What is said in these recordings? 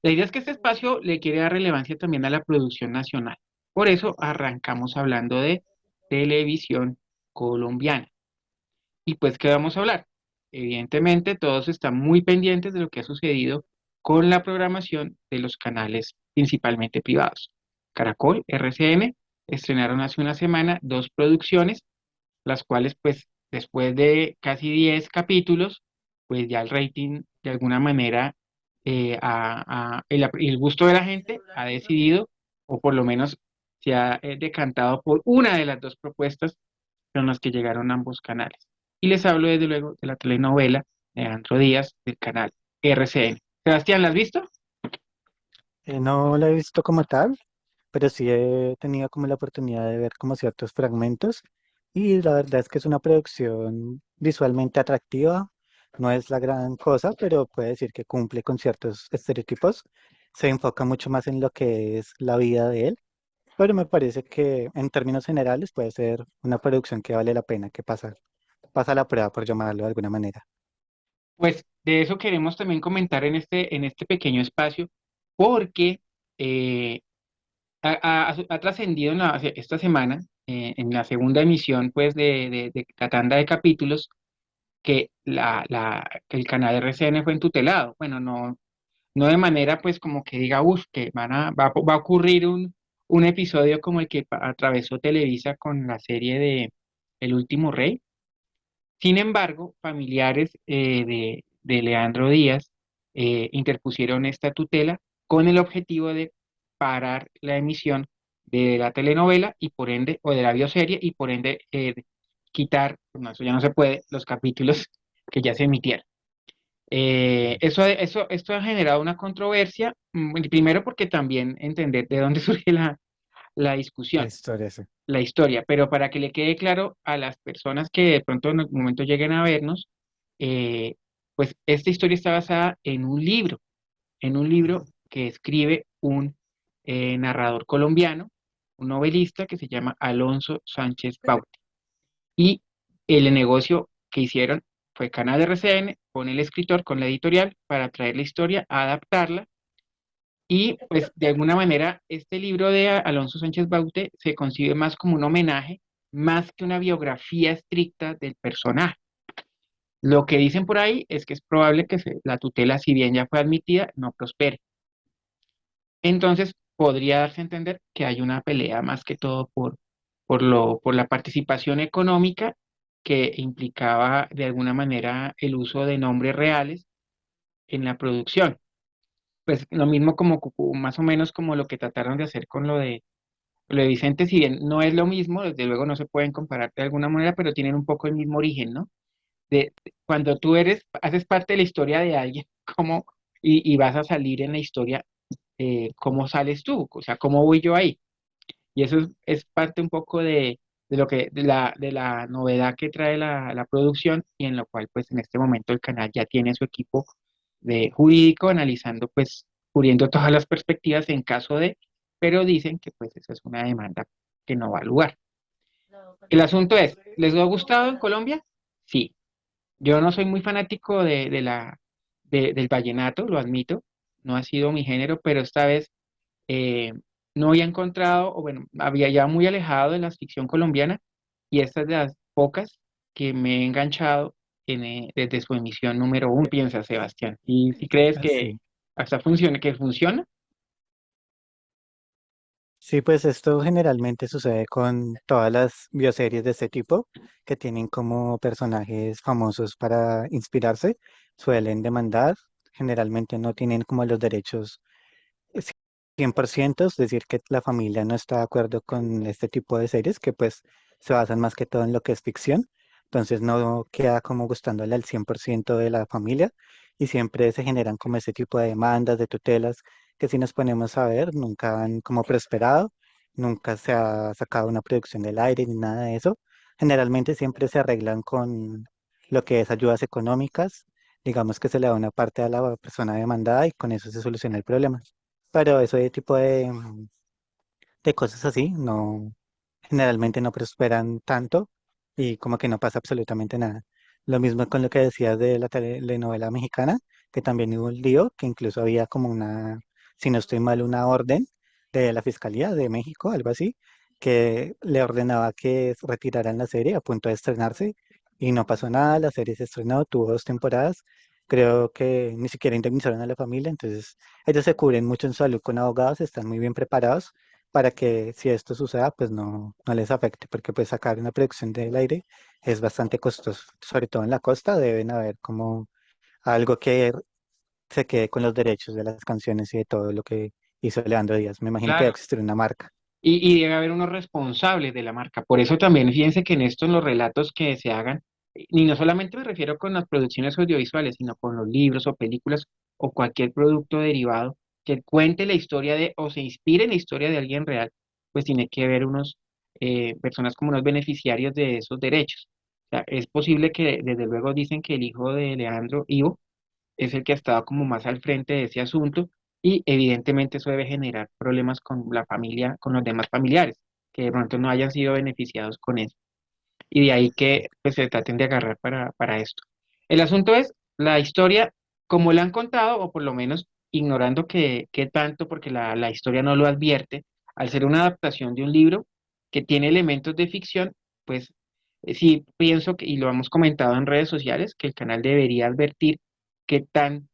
La idea es que este espacio le quiere dar relevancia también a la producción nacional. Por eso arrancamos hablando de televisión colombiana. Y pues, ¿qué vamos a hablar? Evidentemente, todos están muy pendientes de lo que ha sucedido con la programación de los canales principalmente privados. Caracol, RCN, estrenaron hace una semana dos producciones, las cuales pues después de casi 10 capítulos, pues ya el rating de alguna manera, el gusto de la gente ha decidido, o por lo menos se ha decantado por una de las dos propuestas con las que llegaron ambos canales. Y les hablo desde luego de la telenovela de Andro Díaz del canal RCN. Sebastián, ¿la has visto? No la he visto como tal, pero sí he tenido como la oportunidad de ver como ciertos fragmentos y la verdad es que es una producción visualmente atractiva, no es la gran cosa, pero puede decir que cumple con ciertos estereotipos, se enfoca mucho más en lo que es la vida de él, pero me parece que en términos generales puede ser una producción que vale la pena, que pasa la prueba por llamarlo de alguna manera. Pues de eso queremos también comentar en este pequeño espacio, porque eh, ha trascendido esta semana, en la segunda emisión pues de la tanda de capítulos, que, que el canal RCN fue entutelado. Bueno, no de manera pues como que diga, uff, que va a ocurrir un episodio como el que atravesó Televisa con la serie de El Último Rey. Sin embargo, familiares de Leandro Díaz interpusieron esta tutela con el objetivo de parar la emisión de la telenovela y por ende, o de la bioserie, y por ende quitar, no, eso ya no se puede, los capítulos que ya se emitieron. Esto ha generado una controversia, primero porque también entender de dónde surge la La discusión, historia, sí. la historia, pero para que le quede claro a las personas que de pronto en algún momento lleguen a vernos, eh, pues esta historia está basada en un libro que escribe un narrador colombiano, un novelista que se llama Alonso Sánchez Baute. Y el negocio que hicieron fue Canal RCN con el escritor, con la editorial, para traer la historia, adaptarla. Y pues de alguna manera este libro de Alonso Sánchez Baute se concibe más como un homenaje, más que una biografía estricta del personaje. Lo que dicen por ahí es que es probable que la tutela, si bien ya fue admitida, no prospere. Entonces podría darse a entender que hay una pelea más que todo por la participación económica que implicaba de alguna manera el uso de nombres reales en la producción. Pues lo mismo más o menos como lo que trataron de hacer con lo de Vicente, si bien no es lo mismo, desde luego no se pueden comparar de alguna manera, pero tienen un poco el mismo origen, ¿no? Cuando tú haces parte de la historia de alguien, ¿cómo, y vas a salir en la historia, cómo sales tú? O sea, ¿cómo voy yo ahí? Y eso es parte un poco de la novedad que trae la producción y en lo cual pues en este momento el canal ya tiene su equipo de jurídico analizando pues cubriendo todas las perspectivas en caso de, pero dicen que pues esa es una demanda que no va a lugar. El asunto es, ¿les ha gustado en Colombia? Sí. Yo no soy muy fanático del vallenato, lo admito, no ha sido mi género, pero esta vez eh, no había encontrado, o bueno, había ya muy alejado de la ficción colombiana y esta es de las pocas que me he enganchado desde su emisión número uno. ¿Qué piensas, Sebastián? ¿Y si crees que Así. hasta funciona, que funciona? Sí, pues esto generalmente sucede con todas las bioseries de este tipo que tienen como personajes famosos para inspirarse, suelen demandar, generalmente no tienen como los derechos 100%, es decir, que la familia no está de acuerdo con este tipo de series que pues se basan más que todo en lo que es ficción, entonces no queda como gustándole al 100% de la familia y siempre se generan como ese tipo de demandas, de tutelas que si nos ponemos a ver nunca han como prosperado, nunca se ha sacado una producción del aire ni nada de eso, generalmente siempre se arreglan con lo que es ayudas económicas, digamos que se le da una parte a la persona demandada y con eso se soluciona el problema. Pero ese tipo de cosas así no, generalmente no prosperan tanto y como que no pasa absolutamente nada. Lo mismo con lo que decías de la telenovela mexicana, que también hubo un lío, que incluso había como una si no estoy mal, una orden de la Fiscalía de México, algo así, que le ordenaba que retiraran la serie a punto de estrenarse y no pasó nada, la serie se estrenó, tuvo 2 temporadas, creo que ni siquiera indemnizaron a la familia, entonces ellos se cubren mucho en salud con abogados, están muy bien preparados para que si esto suceda, pues no les afecte, porque pues sacar una producción del aire es bastante costoso, sobre todo en la costa deben haber como algo que se quede con los derechos de las canciones y de todo lo que hizo Leandro Díaz. Me imagino que debe Claro. existir una marca. Y debe haber unos responsables de la marca. Por eso también fíjense que en esto, en los relatos que se hagan, y no solamente me refiero con las producciones audiovisuales, sino con los libros o películas o cualquier producto derivado que cuente la historia de o se inspire en la historia de alguien real, pues tiene que haber unos personas como unos beneficiarios de esos derechos. O sea, es posible que, desde luego, dicen que el hijo de Leandro, Ivo, es el que ha estado como más al frente de ese asunto y evidentemente eso debe generar problemas con la familia, con los demás familiares, que de pronto no hayan sido beneficiados con eso. Y de ahí que pues, se traten de agarrar para esto. El asunto es la historia, como la han contado, o por lo menos ignorando que tanto, porque la historia no lo advierte, al ser una adaptación de un libro que tiene elementos de ficción, pues sí pienso que, y lo hemos comentado en redes sociales, que el canal debería advertir qué tanto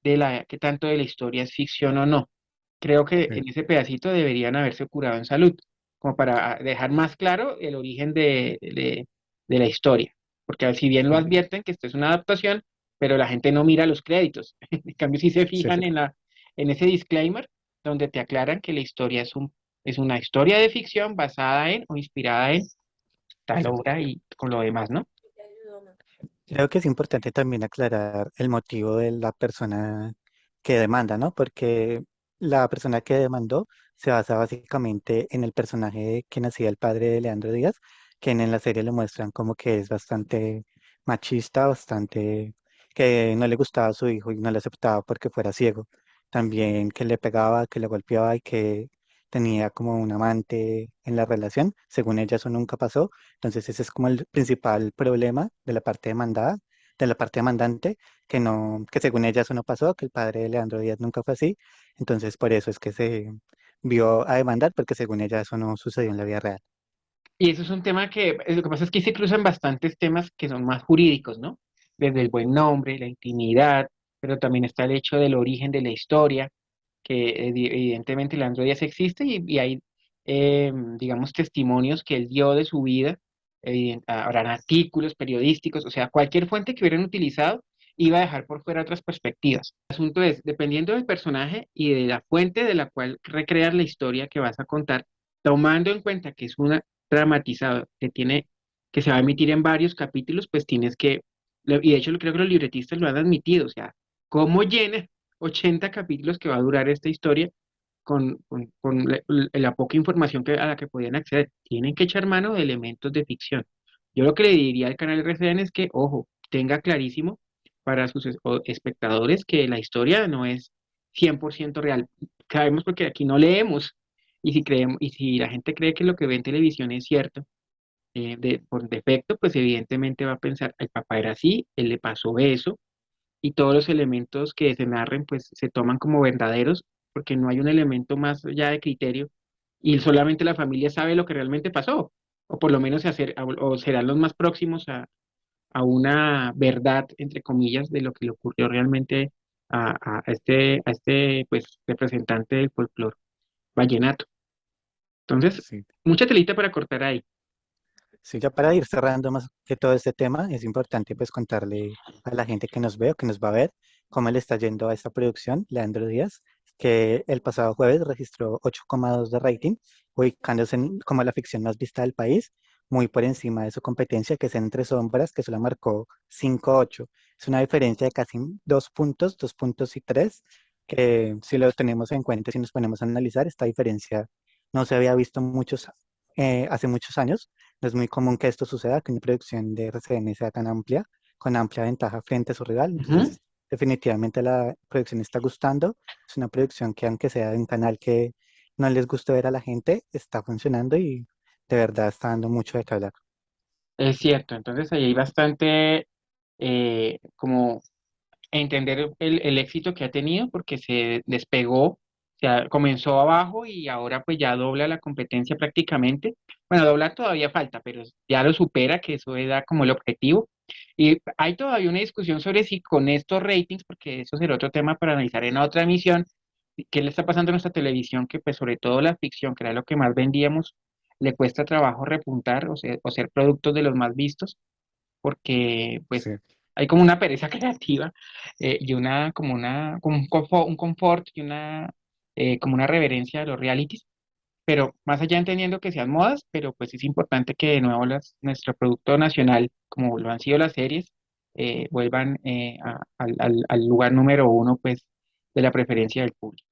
de la historia es ficción o no. Creo que Sí. en ese pedacito deberían haberse curado en salud, como para dejar más claro el origen de la historia. Porque si bien lo Sí, advierten que esto es una adaptación, pero la gente no mira los créditos. En cambio, si se sí, fijan en ese disclaimer donde te aclaran que la historia es una historia de ficción basada en o inspirada en tal obra y con lo demás, ¿no? creo que es importante también aclarar el motivo de la persona que demanda, ¿no? Porque la persona que demandó se basa básicamente en el personaje que nacía el padre de Leandro Díaz, quien en la serie lo muestran como que es bastante machista, bastante que no le gustaba a su hijo y no le aceptaba porque fuera ciego. También que le pegaba, que le golpeaba y que tenía como un amante en la relación. Según ella, eso nunca pasó. Entonces ese es como el principal problema de la parte demandada, de la parte demandante, que no, que según ella eso no pasó, que el padre de Leandro Díaz nunca fue así. Entonces por eso es que se vio a demandar, porque según ella eso no sucedió en la vida real. Y eso es un tema que, lo que pasa es que ahí se cruzan bastantes temas que son más jurídicos, ¿no? Desde el buen nombre, la intimidad, pero también está el hecho del origen de la historia, que evidentemente Leandro Díaz existe y hay, digamos, testimonios que él dio de su vida, habrán artículos periodísticos, o sea, cualquier fuente que hubieran utilizado iba a dejar por fuera otras perspectivas. El asunto es, dependiendo del personaje y de la fuente de la cual recrear la historia que vas a contar, tomando en cuenta que es una dramatizado que se va a emitir en varios capítulos, pues tienes que, y de hecho creo que los libretistas lo han admitido, o sea, ¿cómo llena 80 capítulos que va a durar esta historia con la poca información a la que podían acceder? Tienen que echar mano de elementos de ficción. Yo lo que le diría al canal RCN es que, ojo, tenga clarísimo para sus espectadores que la historia no es 100% real. Sabemos porque aquí no leemos. Y si creemos, y si la gente cree que lo que ve en televisión es cierto, por defecto, pues evidentemente va a pensar, el papá era así, él le pasó eso, y todos los elementos que se narren, pues se toman como verdaderos, porque no hay un elemento más allá de criterio, y solamente la familia sabe lo que realmente pasó, o por lo menos o serán los más próximos a una verdad, entre comillas, de lo que le ocurrió realmente a este pues, representante del folclore vallenato. Entonces, Sí. mucha telita para cortar ahí. Sí, ya para ir cerrando más que todo este tema, es importante pues contarle a la gente que nos ve o que nos va a ver cómo le está yendo a esta producción, Leandro Díaz, que el pasado jueves registró 8,2 de rating, ubicándose como la ficción más vista del país, muy por encima de su competencia, que es Entre Sombras, que solo marcó 5,8. Es una diferencia de casi 2 puntos, 2 puntos y 3, que si lo tenemos en cuenta, si nos ponemos a analizar, esta diferencia no se había visto hace muchos años. No es muy común que esto suceda, que una producción de RCN sea tan amplia, con amplia ventaja frente a su rival. Ujú. Entonces, definitivamente la producción está gustando. Es una producción que, aunque sea de un canal que no les gusta ver a la gente, está funcionando y de verdad está dando mucho de qué hablar. Es cierto, entonces ahí hay bastante como entender el éxito que ha tenido porque se despegó sea, comenzó abajo y ahora pues ya dobla la competencia prácticamente. Bueno, doblar todavía falta, pero ya lo supera, que eso era como el objetivo. Y hay todavía una discusión sobre si con estos ratings, porque eso será otro tema para analizar en otra emisión, qué le está pasando a nuestra televisión, que pues sobre todo la ficción, que era lo que más vendíamos, le cuesta trabajo repuntar o ser productos de los más vistos porque pues Sí. hay como una pereza creativa y como un confort y como una reverencia a los realities, pero más allá entendiendo que sean modas, pero pues es importante que de nuevo nuestro producto nacional, como lo han sido las series, vuelvan al lugar número uno pues de la preferencia del público.